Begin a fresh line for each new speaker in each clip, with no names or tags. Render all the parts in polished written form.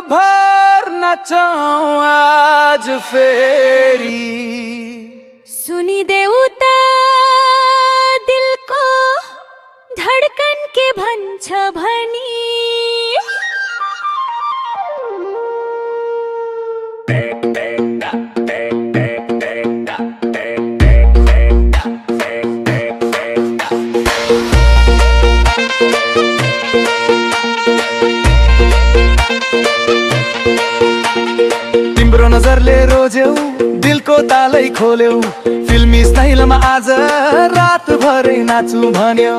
भर नाचौं आज फेरी।
सुनिदेऊ त दिलको धडकन के भन्छ भनी।
तिम्रो नजरले रोज्यौ दिलको तालै खोल्यौ, फिल्मी स्टाइलमा आज रातभरै नाचु भन्यो।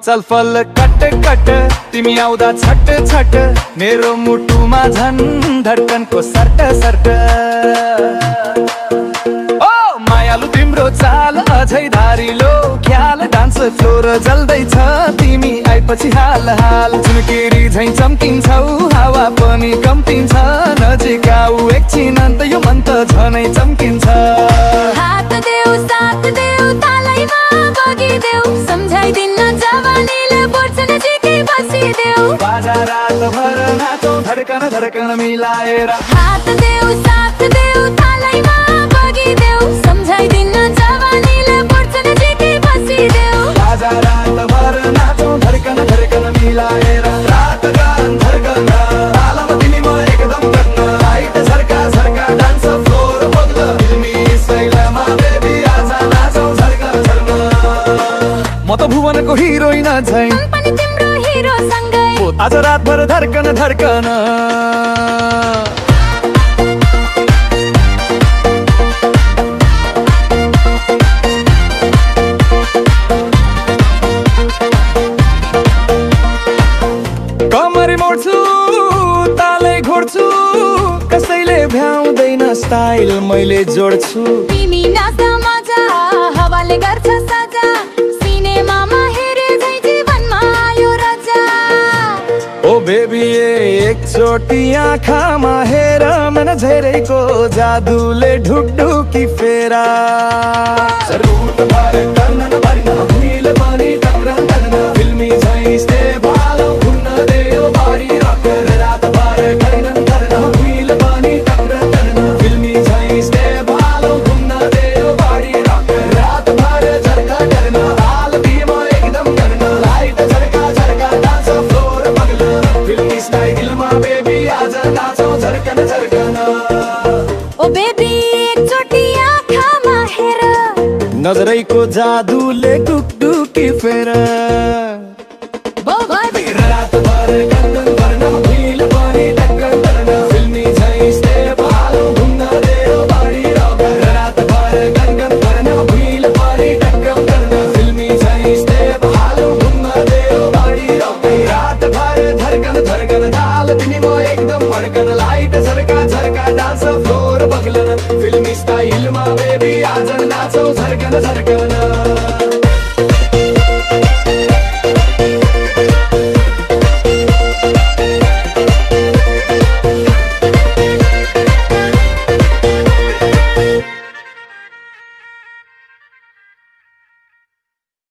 चलफल कट कट तिमी आउँदा छट छट, मेरो मुटुमा झन् धडकनको सर्ट सर्ट। ओ मायालु तिम्रो चाल अझै धारिलो, ख्याल डान्स फ्लोर जल्दैछ तिमी आएपछि हाल हाल। झुनकेरी झैं चम्किन्छौ हावा पनि कम्तिन्छ, नजिक आऊ एकछिन अन्त यो मन त झनै चम्किन्छ।
हात देऊ साथ देऊ तालैमा बगिदेऊ, सम्झाइदिन्न जवानीले पर्छ नजिकै बसिदेऊ।
बाजा रातभर नाचौं धडकन धडकन मिलाएर।
हात देऊ साथ देऊ तालैमा बगिदेऊ, सम्झाइदिन्न जवानीले पर्छ नजिकै बसिदेऊ।
बाजा रातभर नाचौं धडकन धडकन मिलाएर। रात गान धडकन तालमा तिमी म एकदम गन्न, लाइट झर्का झर्का डान्स फ्लोर बग्ल, फिल्मी स्टाइलमा बेबी आजा नाचौं झर्कन झर्कन। म त भुवनको हिरोइन झैं
पनि तिम्रो हिरो सँगै
आज रातभर धडकन धडकन। कमरी मोड्छु तालै घोड्छु, कसैले भ्याउँदैन स्टाइल मैले जोड्छु।
तिमी नाच्दा मजा हावाले गर्छ सजा, सिनेमामा हेरे झैं जीवनमा आयो रजा।
ओ बेबी एकचोटि आँखामा हेर, मन झैरैको जादुले ढुकढुकी फेरा। सरुट भरे टन्न भरिन भुइँले पनि टक्रन टन्न, फिल्मी झैं स्टेप हालौ घुम्न देऊ बारी रकर। रातभर टन्न टन्न भुइँले पनि टक्रन टन्न, फिल्मी झैं स्टेप हालौ घुम्न देऊ बारी रकर। रातभर झर्का टर्न हाल दिम एकदम गर्न, लाइट झर्का झर्का डान्स फ्लोर बग्ल, फिल्मी स्टाइलमा बेबी आज नाचौं झर्कन झर्कन।
ओ बेबी एकचोटि आँखामा हेर,
नजरैको जादुले डुकडुकी फेर। रातभर टक्कर गर्न भुइँले पनि टक्कर गर्न, फिल्मी झैं स्टेप हालौ घुम्न देऊ बारी रकर। रातभर गनगन गर्न भुइँले पनि टक्कर गर्न, फिल्मी झैं स्टेप हालौ घुम्न देऊ बारी रकर। रातभर धडकन धडकन ताल तिमी म एकदम भड्कन, लाइट झर्का झर्का डान्स फ्लोर बग्लन, फिल्मी स्टाइलमा बेबी आज नाचौं झर्कन झर्कन।